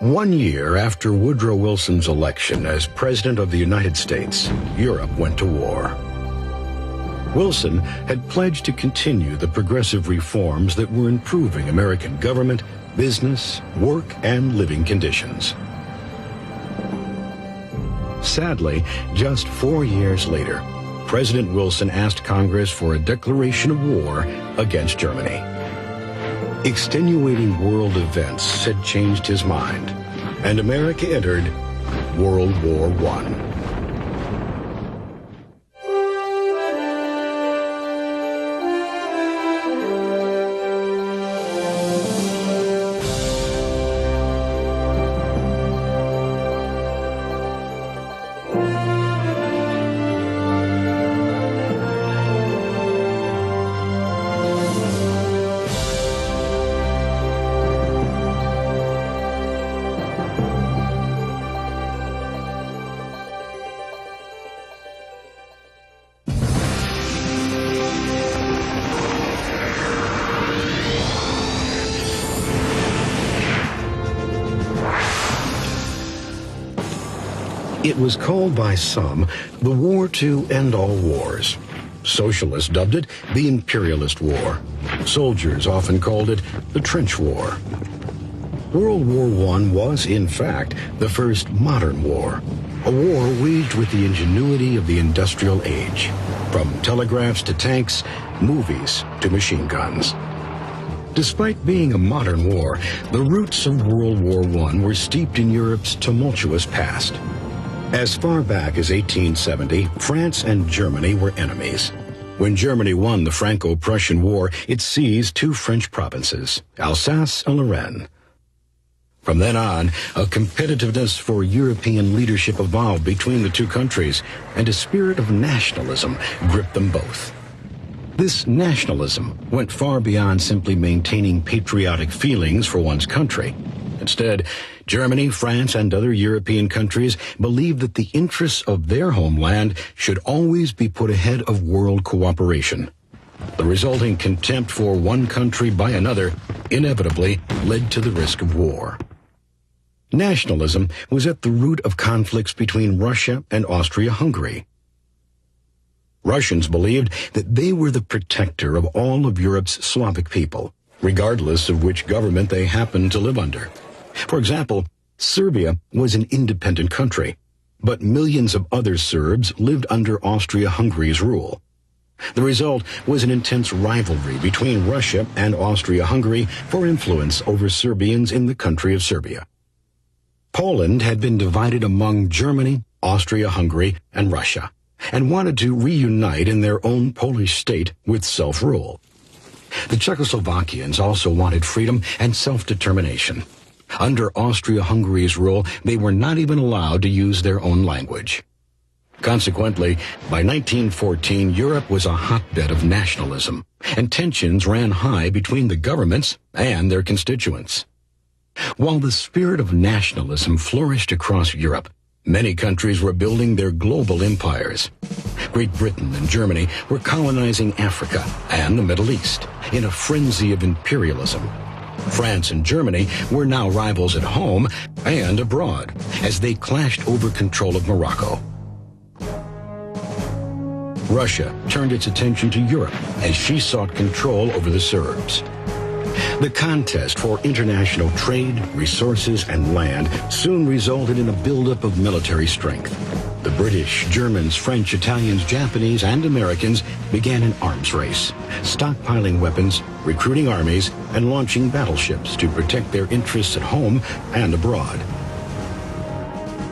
1 year after Woodrow Wilson's election as President of the United States, Europe went to war. Wilson had pledged to continue the progressive reforms that were improving American government, business, work, and living conditions. Sadly, just 4 years later, President Wilson asked Congress for a declaration of war against Germany. Extenuating world events had changed his mind, and America entered World War I. It was called by some the war to end all wars. Socialists dubbed it the Imperialist War. Soldiers often called it the Trench War. World War I was, in fact, the first modern war, a war waged with the ingenuity of the industrial age, from telegraphs to tanks, movies to machine guns. Despite being a modern war, the roots of World War I were steeped in Europe's tumultuous past. As far back as 1870, France and Germany were enemies. When Germany won the Franco-Prussian War, it seized 2 French provinces, Alsace and Lorraine. From then on, a competitiveness for European leadership evolved between the 2 countries, and a spirit of nationalism gripped them both. This nationalism went far beyond simply maintaining patriotic feelings for one's country. Instead, Germany, France, and other European countries believed that the interests of their homeland should always be put ahead of world cooperation. The resulting contempt for one country by another inevitably led to the risk of war. Nationalism was at the root of conflicts between Russia and Austria-Hungary. Russians believed that they were the protector of all of Europe's Slavic people, regardless of which government they happened to live under. For example, Serbia was an independent country, but millions of other Serbs lived under Austria-Hungary's rule. The result was an intense rivalry between Russia and Austria-Hungary for influence over Serbians in the country of Serbia. Poland had been divided among Germany, Austria-Hungary, and Russia, and wanted to reunite in their own Polish state with self-rule. The Czechoslovakians also wanted freedom and self-determination. Under Austria-Hungary's rule, they were not even allowed to use their own language. Consequently, by 1914, Europe was a hotbed of nationalism, and tensions ran high between the governments and their constituents. While the spirit of nationalism flourished across Europe, many countries were building their global empires. Great Britain and Germany were colonizing Africa and the Middle East in a frenzy of imperialism. France and Germany were now rivals at home and abroad as they clashed over control of Morocco. Russia turned its attention to Europe as she sought control over the Serbs. The contest for international trade, resources, and land soon resulted in a buildup of military strength. The British, Germans, French, Italians, Japanese, and Americans began an arms race, stockpiling weapons, recruiting armies, and launching battleships to protect their interests at home and abroad.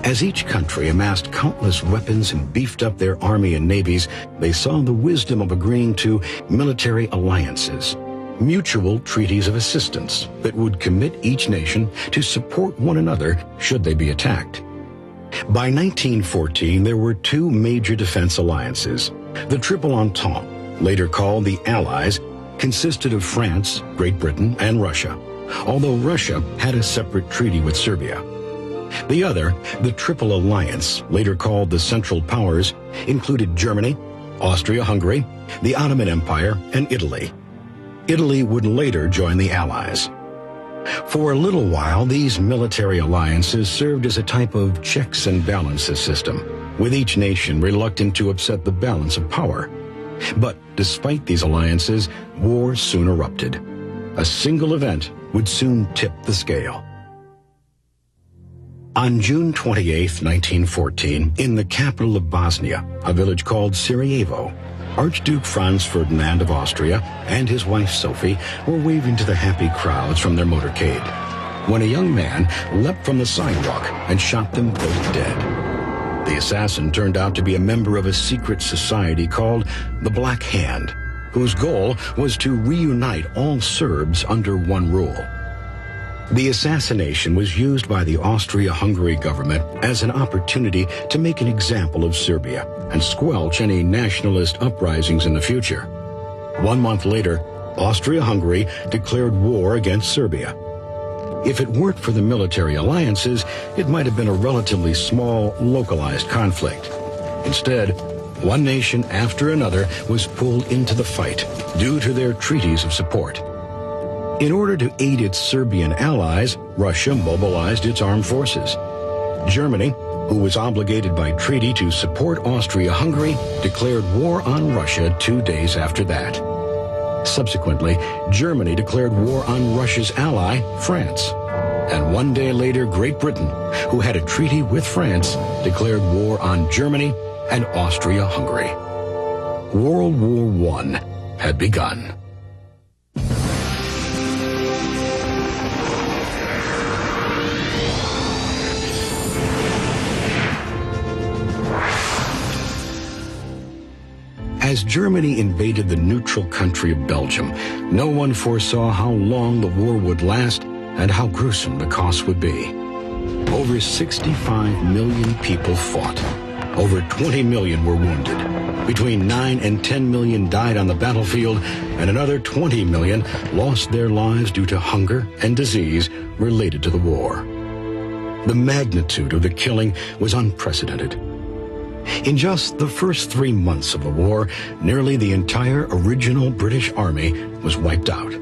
As each country amassed countless weapons and beefed up their army and navies, they saw the wisdom of agreeing to military alliances, mutual treaties of assistance that would commit each nation to support one another should they be attacked. By 1914, there were 2 major defense alliances. The Triple Entente, later called the Allies, consisted of France, Great Britain, and Russia, although Russia had a separate treaty with Serbia. The other, the Triple Alliance, later called the Central Powers, included Germany, Austria-Hungary, the Ottoman Empire, and Italy. Italy would later join the Allies. For a little while, these military alliances served as a type of checks and balances system, with each nation reluctant to upset the balance of power. But despite these alliances, war soon erupted. A single event would soon tip the scale. On June 28, 1914, in the capital of Bosnia, a village called Sarajevo, Archduke Franz Ferdinand of Austria and his wife Sophie were waving to the happy crowds from their motorcade when a young man leapt from the sidewalk and shot them both dead. The assassin turned out to be a member of a secret society called the Black Hand, whose goal was to reunite all Serbs under one rule. The assassination was used by the Austria-Hungary government as an opportunity to make an example of Serbia and squelch any nationalist uprisings in the future. 1 month later, Austria-Hungary declared war against Serbia. If it weren't for the military alliances, it might have been a relatively small, localized conflict. Instead, one nation after another was pulled into the fight due to their treaties of support. In order to aid its Serbian allies, Russia mobilized its armed forces. Germany, who was obligated by treaty to support Austria-Hungary, declared war on Russia 2 days after that. Subsequently, Germany declared war on Russia's ally, France. And 1 day later, Great Britain, who had a treaty with France, declared war on Germany and Austria-Hungary. World War I had begun. As Germany invaded the neutral country of Belgium, no one foresaw how long the war would last and how gruesome the cost would be. Over 65 million people fought. Over 20 million were wounded. Between 9 and 10 million died on the battlefield, and another 20 million lost their lives due to hunger and disease related to the war. The magnitude of the killing was unprecedented. In just the first 3 months of the war, nearly the entire original British Army was wiped out.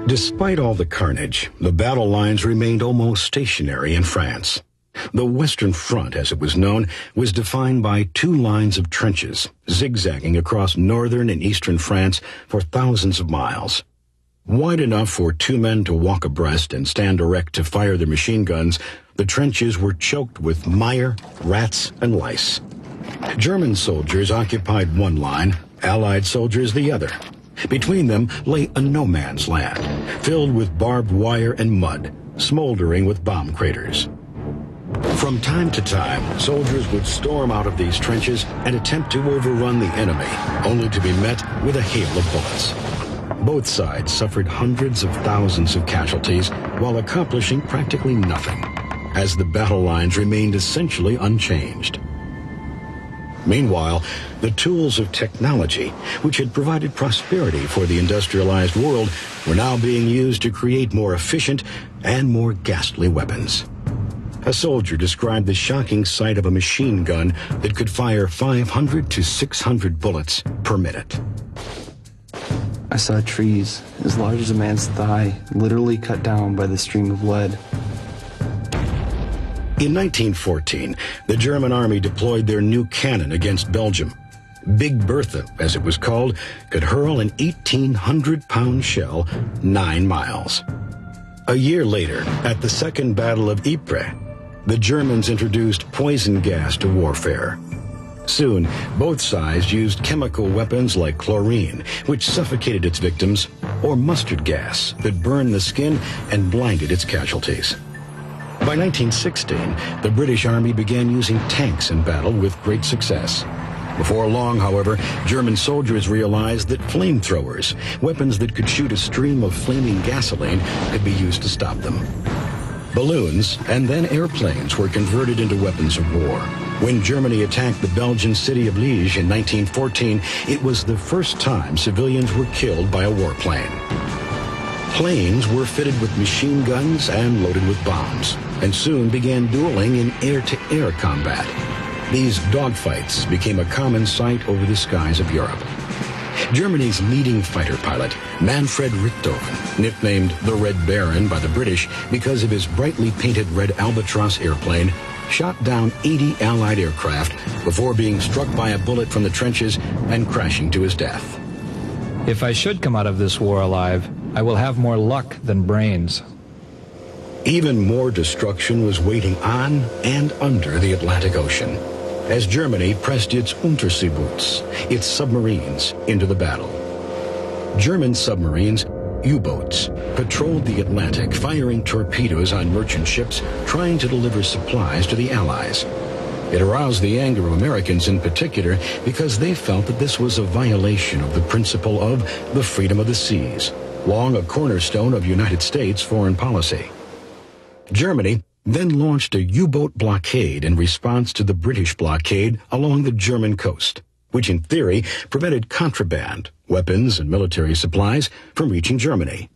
Despite all the carnage, the battle lines remained almost stationary in France. The Western Front, as it was known, was defined by 2 lines of trenches, zigzagging across northern and eastern France for thousands of miles. Wide enough for 2 men to walk abreast and stand erect to fire their machine guns, the trenches were choked with mire, rats, and lice. German soldiers occupied one line, Allied soldiers the other. Between them lay a no-man's land, filled with barbed wire and mud, smoldering with bomb craters. From time to time, soldiers would storm out of these trenches and attempt to overrun the enemy, only to be met with a hail of bullets. Both sides suffered hundreds of thousands of casualties while accomplishing practically nothing, as the battle lines remained essentially unchanged. Meanwhile, the tools of technology, which had provided prosperity for the industrialized world, were now being used to create more efficient and more ghastly weapons. A soldier described the shocking sight of a machine gun that could fire 500 to 600 bullets per minute. I saw trees as large as a man's thigh, literally cut down by the stream of lead. In 1914, the German army deployed their new cannon against Belgium. Big Bertha, as it was called, could hurl an 1,800-pound shell 9 miles. A year later, at the Second Battle of Ypres, the Germans introduced poison gas to warfare. Soon, both sides used chemical weapons like chlorine, which suffocated its victims, or mustard gas that burned the skin and blinded its casualties. By 1916, the British Army began using tanks in battle with great success. Before long, however, German soldiers realized that flamethrowers, weapons that could shoot a stream of flaming gasoline, could be used to stop them. Balloons and then airplanes were converted into weapons of war. When Germany attacked the Belgian city of Liège in 1914, it was the first time civilians were killed by a warplane. Planes were fitted with machine guns and loaded with bombs, and soon began dueling in air-to-air combat. These dogfights became a common sight over the skies of Europe. Germany's leading fighter pilot, Manfred Richthofen, nicknamed the Red Baron by the British because of his brightly painted red Albatross airplane, shot down 80 Allied aircraft before being struck by a bullet from the trenches and crashing to his death. If I should come out of this war alive, I will have more luck than brains. Even more destruction was waiting on and under the Atlantic Ocean as Germany pressed its Unterseeboots, its submarines, into the battle. German submarines, U-boats, patrolled the Atlantic, firing torpedoes on merchant ships trying to deliver supplies to the Allies. It aroused the anger of Americans in particular because they felt that this was a violation of the principle of the freedom of the seas, long a cornerstone of United States foreign policy. Germany then launched a U-boat blockade in response to the British blockade along the German coast, which in theory prevented contraband, weapons, and military supplies from reaching Germany.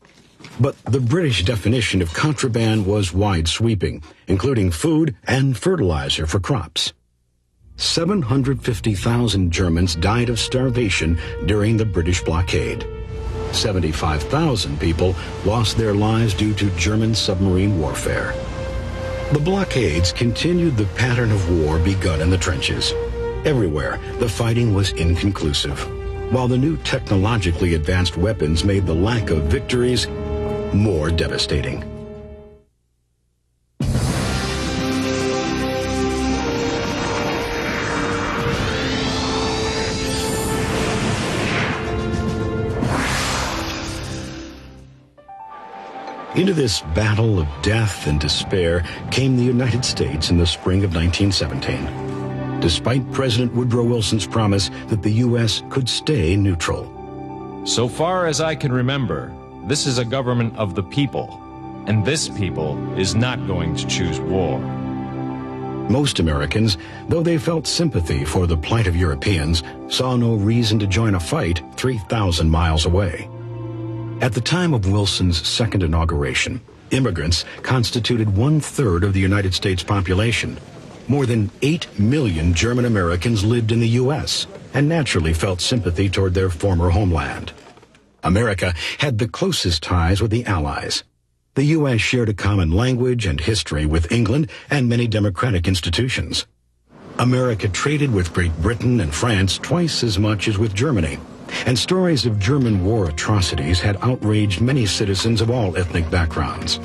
But the British definition of contraband was wide-sweeping, including food and fertilizer for crops. 750,000 Germans died of starvation during the British blockade. 75,000 people lost their lives due to German submarine warfare. The blockades continued the pattern of war begun in the trenches. Everywhere, the fighting was inconclusive, while the new technologically advanced weapons made the lack of victories more devastating. Into this battle of death and despair came the United States in the spring of 1917, despite President Woodrow Wilson's promise that the U.S. could stay neutral. So far as I can remember, this is a government of the people, and this people is not going to choose war. Most Americans, though they felt sympathy for the plight of Europeans, saw no reason to join a fight 3,000 miles away. At the time of Wilson's second inauguration, immigrants constituted 1/3 of the United States population. More than 8 million German Americans lived in the U.S. and naturally felt sympathy toward their former homeland. America had the closest ties with the Allies. The U.S. shared a common language and history with England and many democratic institutions. America traded with Great Britain and France twice as much as with Germany, and stories of German war atrocities had outraged many citizens of all ethnic backgrounds.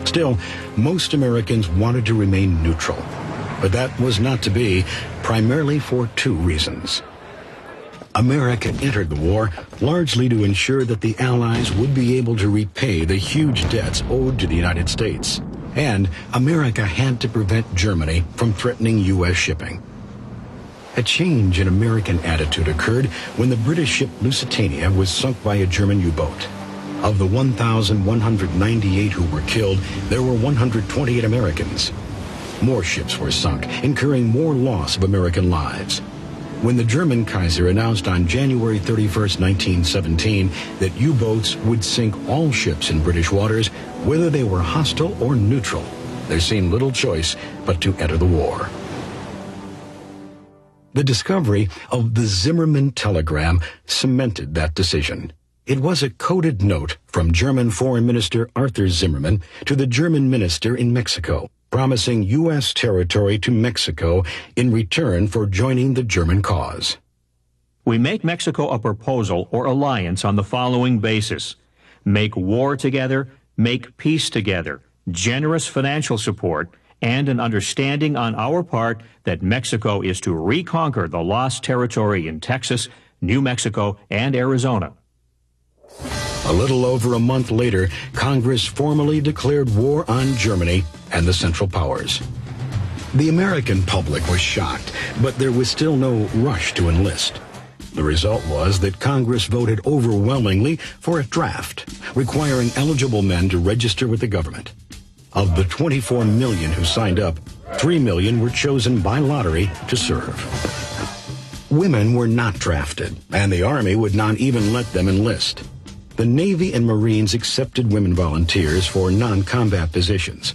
Still, most Americans wanted to remain neutral, but that was not to be, primarily for two reasons. America entered the war largely to ensure that the Allies would be able to repay the huge debts owed to the United States, and America had to prevent Germany from threatening U.S. shipping. A change in American attitude occurred when the British ship Lusitania was sunk by a German U-boat. Of the 1,198 who were killed, there were 128 Americans. More ships were sunk, incurring more loss of American lives. When the German Kaiser announced on January 31, 1917, that U-boats would sink all ships in British waters, whether they were hostile or neutral, there seemed little choice but to enter the war. The discovery of the Zimmermann telegram cemented that decision. It was a coded note from German Foreign Minister Arthur Zimmermann to the German minister in Mexico, promising U.S. territory to Mexico in return for joining the German cause. We make Mexico a proposal or alliance on the following basis: make war together, make peace together, generous financial support, and an understanding on our part that Mexico is to reconquer the lost territory in Texas, New Mexico, and Arizona. A little over a month later, Congress formally declared war on Germany and the Central Powers. The American public was shocked, but there was still no rush to enlist. The result was that Congress voted overwhelmingly for a draft, requiring eligible men to register with the government. Of the 24 million who signed up, 3 million were chosen by lottery to serve. Women were not drafted, and the Army would not even let them enlist. The Navy and Marines accepted women volunteers for non-combat positions.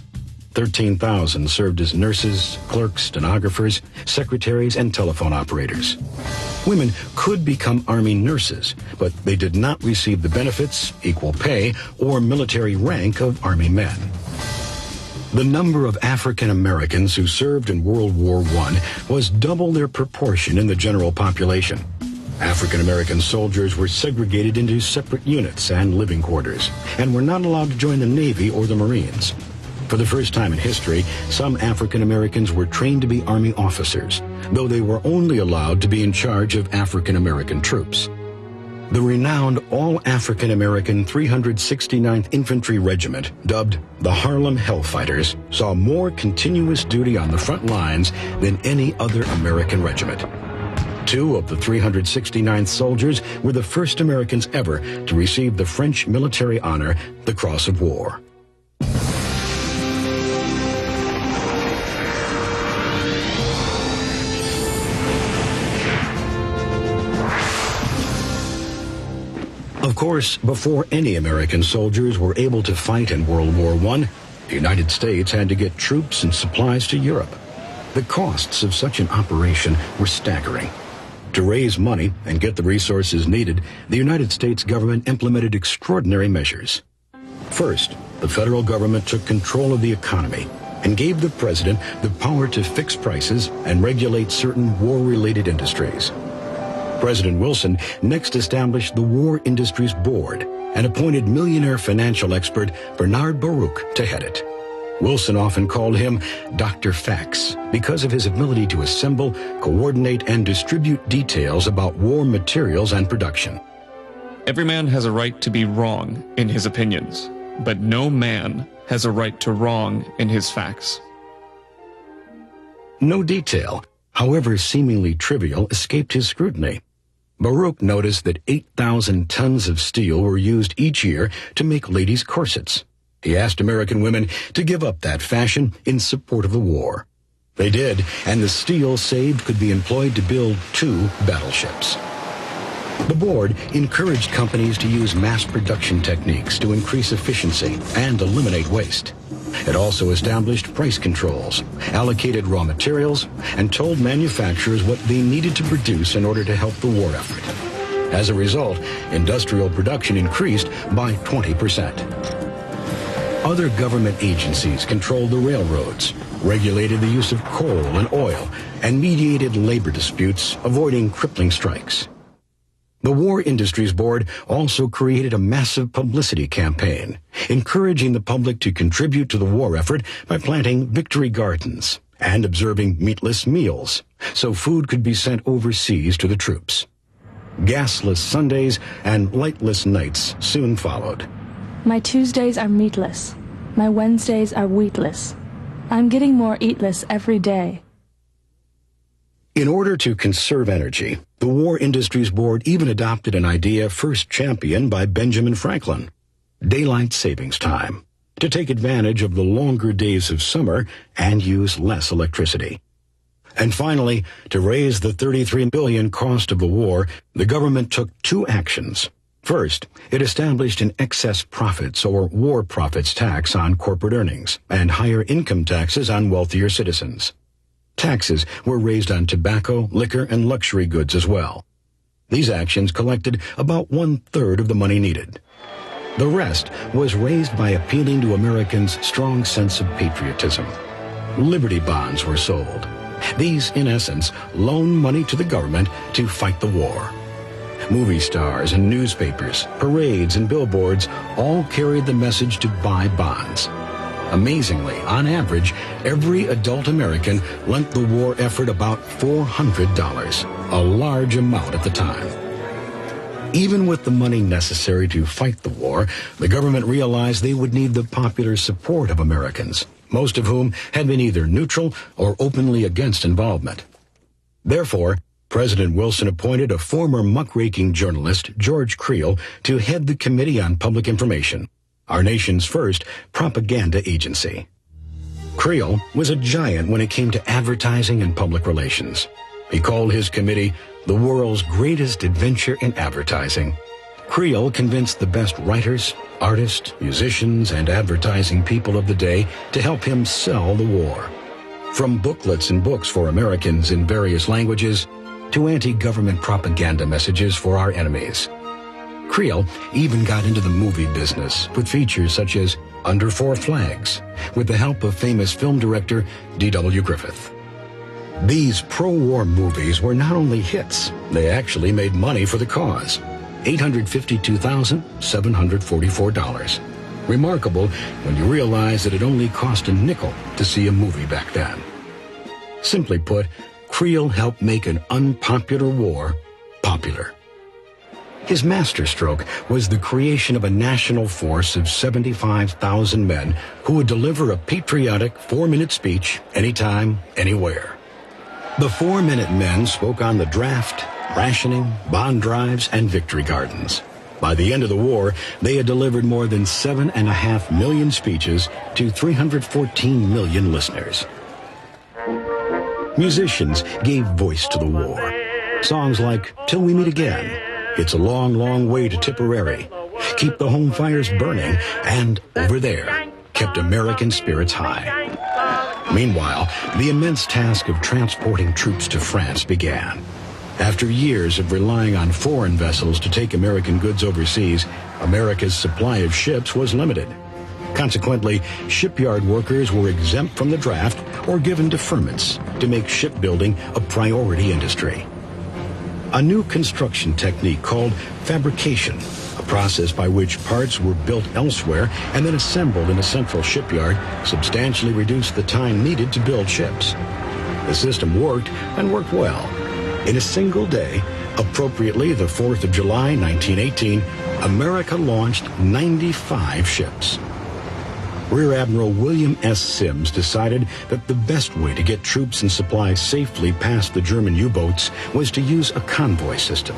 13,000 served as nurses, clerks, stenographers, secretaries, and telephone operators. Women could become Army nurses, but they did not receive the benefits, equal pay, or military rank of Army men. The number of African Americans who served in World War I was double their proportion in the general population. African American soldiers were segregated into separate units and living quarters, and were not allowed to join the Navy or the Marines. For the first time in history, some African Americans were trained to be Army officers, though they were only allowed to be in charge of African American troops. The renowned all-African American 369th Infantry Regiment, dubbed the Harlem Hellfighters, saw more continuous duty on the front lines than any other American regiment. 2 of the 369th soldiers were the first Americans ever to receive the French military honor, the Cross of War. Of course, before any American soldiers were able to fight in World War I, the United States had to get troops and supplies to Europe. The costs of such an operation were staggering. To raise money and get the resources needed, the United States government implemented extraordinary measures. First, the federal government took control of the economy and gave the president the power to fix prices and regulate certain war-related industries. President Wilson next established the War Industries Board and appointed millionaire financial expert Bernard Baruch to head it. Wilson often called him Dr. Fax because of his ability to assemble, coordinate, and distribute details about war materials and production. Every man has a right to be wrong in his opinions, but no man has a right to wrong in his facts. No detail, however seemingly trivial, escaped his scrutiny. Baruch noticed that 8,000 tons of steel were used each year to make ladies' corsets. He asked American women to give up that fashion in support of the war. They did, and the steel saved could be employed to build 2 battleships. The board encouraged companies to use mass production techniques to increase efficiency and eliminate waste. It also established price controls, allocated raw materials, and told manufacturers what they needed to produce in order to help the war effort. As a result, industrial production increased by 20%. Other government agencies controlled the railroads, regulated the use of coal and oil, and mediated labor disputes, avoiding crippling strikes. The War Industries Board also created a massive publicity campaign, encouraging the public to contribute to the war effort by planting victory gardens and observing meatless meals, so food could be sent overseas to the troops. Gasless Sundays and lightless nights soon followed. My Tuesdays are meatless. My Wednesdays are wheatless. I'm getting more eatless every day. In order to conserve energy, the War Industries Board even adopted an idea first championed by Benjamin Franklin: daylight savings time, to take advantage of the longer days of summer and use less electricity. And finally, to raise the $33 billion cost of the war, the government took 2 actions. First, it established an excess profits or war profits tax on corporate earnings and higher income taxes on wealthier citizens. Taxes were raised on tobacco, liquor, and luxury goods as well. These actions collected about 1/3 of the money needed. The rest was raised by appealing to Americans' strong sense of patriotism. Liberty bonds were sold. These, in essence, loaned money to the government to fight the war. Movie stars and newspapers, parades and billboards all carried the message to buy bonds. Amazingly, on average, every adult American lent the war effort about $400, a large amount at the time. Even with the money necessary to fight the war, the government realized they would need the popular support of Americans, most of whom had been either neutral or openly against involvement. Therefore, President Wilson appointed a former muckraking journalist, George Creel, to head the Committee on Public Information, our nation's first propaganda agency. Creel was a giant when it came to advertising and public relations. He called his committee the world's greatest adventure in advertising. Creel convinced the best writers, artists, musicians, and advertising people of the day to help him sell the war. From booklets and books for Americans in various languages to anti-government propaganda messages for our enemies. Creel even got into the movie business with features such as Under Four Flags, with the help of famous film director D.W. Griffith. These pro-war movies were not only hits, they actually made money for the cause. $852,744. Remarkable when you realize that it only cost a nickel to see a movie back then. Simply put, Creel helped make an unpopular war popular. His masterstroke was the creation of a national force of 75,000 men who would deliver a patriotic 4-minute speech anytime, anywhere. The 4-minute men spoke on the draft, rationing, bond drives, and victory gardens. By the end of the war, they had delivered more than 7.5 million speeches to 314 million listeners. Musicians gave voice to the war. Songs like Till We Meet Again, It's a Long, Long Way to Tipperary, Keep the Home Fires Burning, and Over There kept American spirits high. Meanwhile, the immense task of transporting troops to France began. After years of relying on foreign vessels to take American goods overseas, America's supply of ships was limited. Consequently, shipyard workers were exempt from the draft or given deferments to make shipbuilding a priority industry. A new construction technique called fabrication, a process by which parts were built elsewhere and then assembled in a central shipyard, substantially reduced the time needed to build ships. The system worked and worked well. In a single day, appropriately the 4th of July, 1918, America launched 95 ships. Rear Admiral William S. Sims decided that the best way to get troops and supplies safely past the German U-boats was to use a convoy system.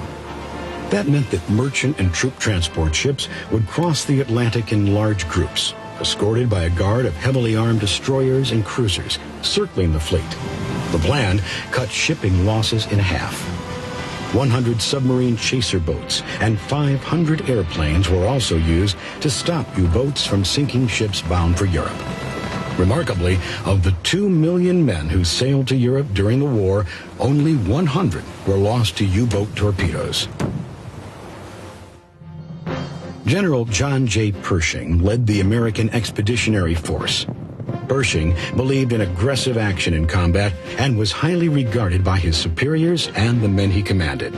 That meant that merchant and troop transport ships would cross the Atlantic in large groups, escorted by a guard of heavily armed destroyers and cruisers circling the fleet. The plan cut shipping losses in half. 100 submarine chaser boats and 500 airplanes were also used to stop U-boats from sinking ships bound for Europe. Remarkably, of the 2 million men who sailed to Europe during the war, only 100 were lost to U-boat torpedoes. General John J. Pershing led the American Expeditionary Force. Pershing believed in aggressive action in combat and was highly regarded by his superiors and the men he commanded.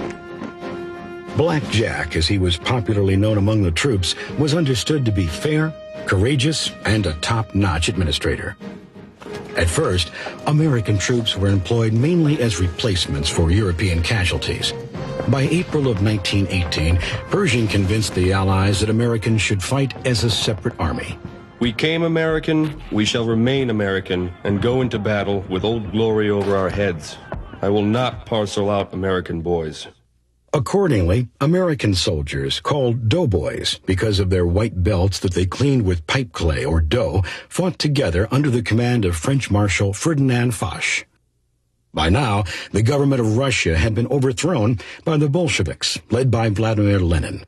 Black Jack, as he was popularly known among the troops, was understood to be fair, courageous, and a top-notch administrator. At first, American troops were employed mainly as replacements for European casualties. By April of 1918, Pershing convinced the Allies that Americans should fight as a separate army. We came American, we shall remain American, and go into battle with Old Glory over our heads. I will not parcel out American boys. Accordingly, American soldiers, called doughboys because of their white belts that they cleaned with pipe clay or dough, fought together under the command of French Marshal Ferdinand Foch. By now, the government of Russia had been overthrown by the Bolsheviks, led by Vladimir Lenin.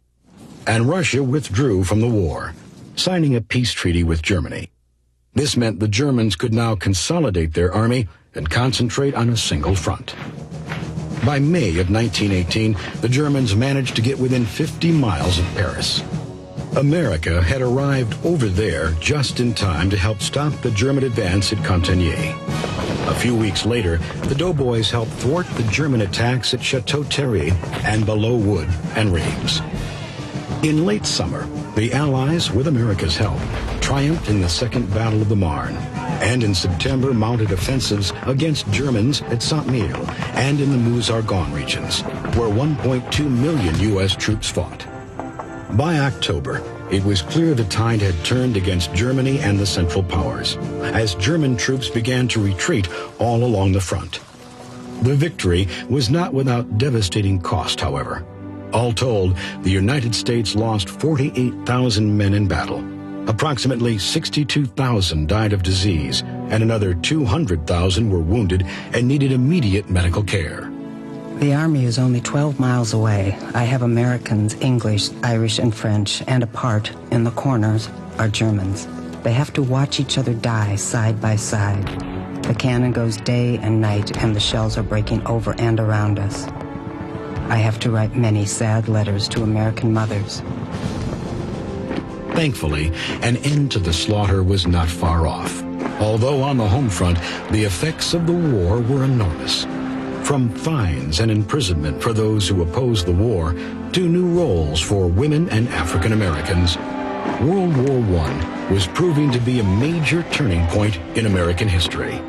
And Russia withdrew from the war, signing a peace treaty with Germany. This meant the Germans could now consolidate their army and concentrate on a single front. By May of 1918, the Germans managed to get within 50 miles of Paris. America had arrived over there just in time to help stop the German advance at Cantigny. A few weeks later, the doughboys helped thwart the German attacks at Chateau Thierry and below Wood and Reims. In late summer, the Allies, with America's help, triumphed in the Second Battle of the Marne, and in September mounted offensives against Germans at Saint-Mihiel and in the Meuse-Argonne regions, where 1.2 million U.S. troops fought. By October, it was clear the tide had turned against Germany and the Central Powers, as German troops began to retreat all along the front. The victory was not without devastating cost, however. All told, the United States lost 48,000 men in battle. Approximately 62,000 died of disease, and another 200,000 were wounded and needed immediate medical care. The Army is only 12 miles away. I have Americans, English, Irish, and French, and apart, in the corners, are Germans. They have to watch each other die side by side. The cannon goes day and night, and the shells are breaking over and around us. I have to write many sad letters to American mothers. Thankfully, an end to the slaughter was not far off. Although on the home front, the effects of the war were enormous. From fines and imprisonment for those who opposed the war, to new roles for women and African Americans, World War I was proving to be a major turning point in American history.